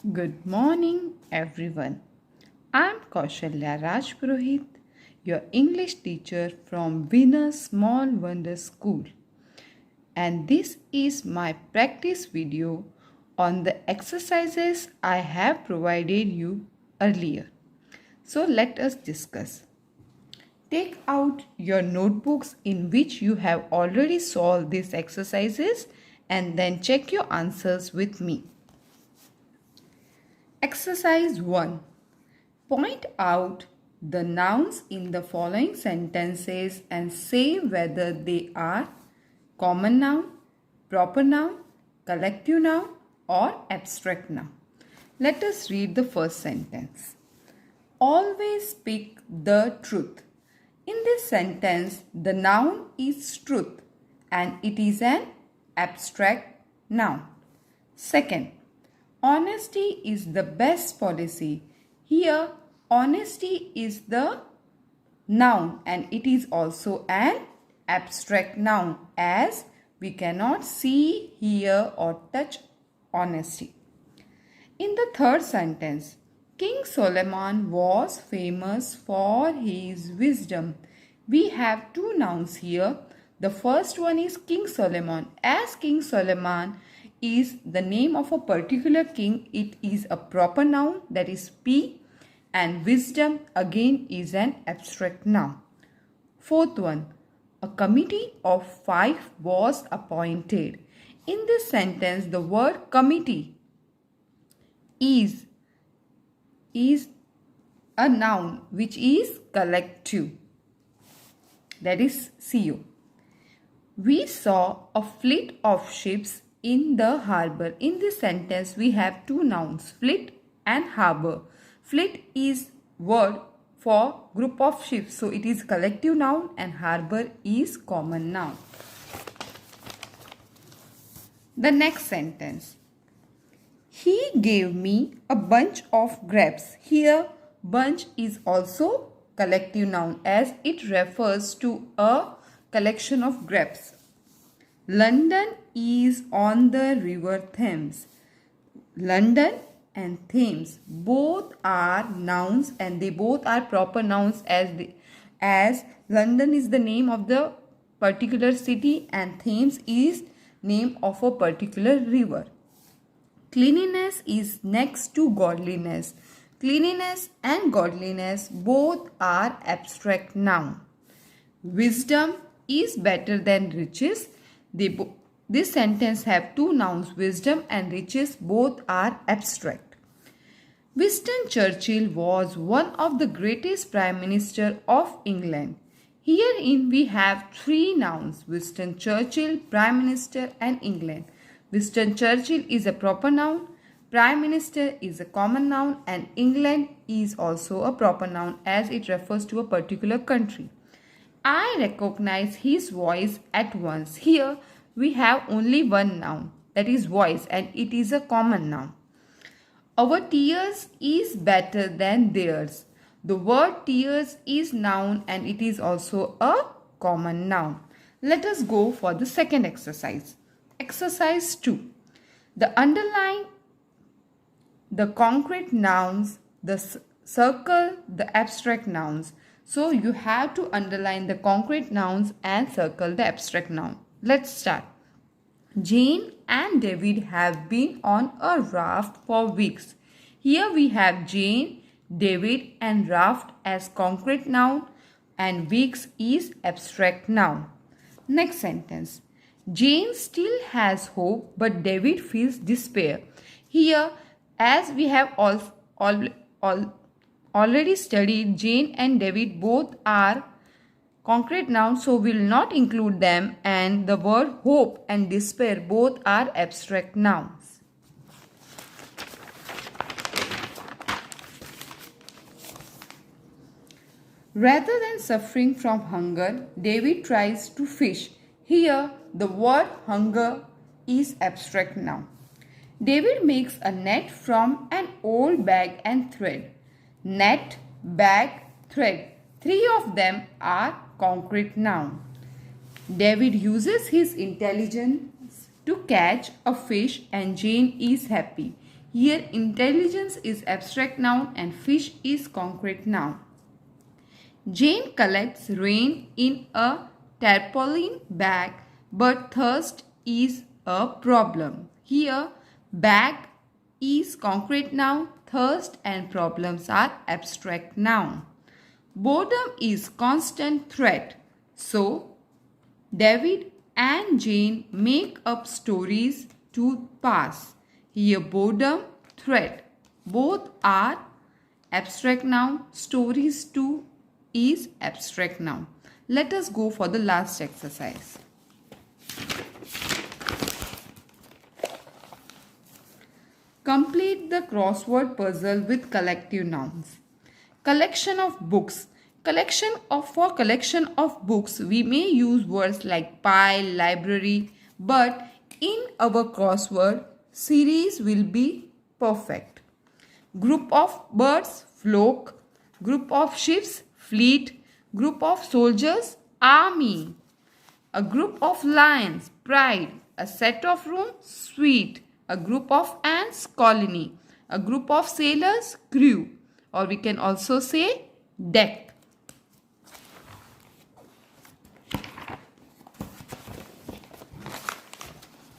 Good morning, everyone. I'm Kaushalya Rajpurohit, your English teacher from Venus Small Wonder School, and this is my practice video on the exercises I have provided you earlier. So let us discuss. Take out your notebooks in which you have already solved these exercises and then check your answers with me. Exercise 1. Point out the nouns in the following sentences and say whether they are common noun, proper noun, collective noun or abstract noun. Let us read the first sentence. Always speak the truth. In this sentence, the noun is truth and it is an abstract noun. Second, honesty is the best policy. Here, honesty is the noun and it is also an abstract noun as we cannot see, hear or touch honesty. In the third sentence, King Solomon was famous for his wisdom. We have two nouns here. The first one is King Solomon. As King Solomon is the name of a particular king, it is a proper noun, that is P, and wisdom again is an abstract noun. Fourth one, a committee of 5 was appointed. In this sentence, the word committee is a noun which is collective, that is CO. We saw a fleet of ships in the harbor. In this sentence, we have two nouns, fleet and harbor. Fleet is word for group of ships, so it is collective noun and harbor is common noun. The next sentence. He gave me a bunch of grapes. Here, bunch is also collective noun as it refers to a collection of grapes. London is on the river Thames. London and Thames both are nouns and they both are proper nouns as London is the name of the particular city and Thames is name of a particular river. Cleanliness is next to godliness. Cleanliness and godliness both are abstract noun. Wisdom is better than riches. This sentence have two nouns, wisdom and riches, both are abstract. Winston Churchill was one of the greatest Prime Minister of England. Herein we have three nouns, Winston Churchill, Prime Minister and England. Winston Churchill is a proper noun, Prime Minister is a common noun and England is also a proper noun as it refers to a particular country. I recognize his voice at once. Here we have only one noun, that is voice, and it is a common noun. Our tears is better than theirs. The word tears is noun and it is also a common noun. Let us go for the second exercise. Exercise 2. Underline the concrete nouns, the circle the abstract nouns. So you have to underline the concrete nouns and circle the abstract noun. Let's start. Jane and David have been on a raft for weeks. Here we have Jane, David and raft as concrete noun and weeks is abstract noun. Next sentence. Jane still has hope but David feels despair. Here, as we have already studied, Jane and David both are concrete nouns, so we will not include them, and the word hope and despair both are abstract nouns. Rather than suffering from hunger, David tries to fish. Here, the word hunger is abstract noun. David makes a net from an old bag and thread. Net, bag, thread. Three of them are concrete noun. David uses his intelligence to catch a fish and Jane is happy. Here intelligence is abstract noun and fish is concrete noun. Jane collects rain in a tarpaulin bag, but thirst is a problem. Here bag is concrete noun, thirst and problems are abstract noun. Boredom is constant threat. So David and Jane make up stories to pass. Here boredom, threat, both are abstract noun. Stories to is abstract noun. Let us go for the last exercise. Complete the crossword puzzle with collective nouns. Collection of books. For collection of books, we may use words like pile, library, but in our crossword, series will be perfect. Group of birds, flock. Group of ships, fleet. Group of soldiers, army. A group of lions, pride. A set of rooms, suite. A group of ants, colony. A group of sailors, crew. Or we can also say deck.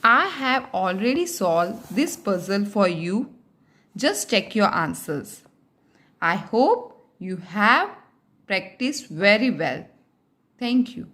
I have already solved this puzzle for you. Just check your answers. I hope you have practiced very well. Thank you.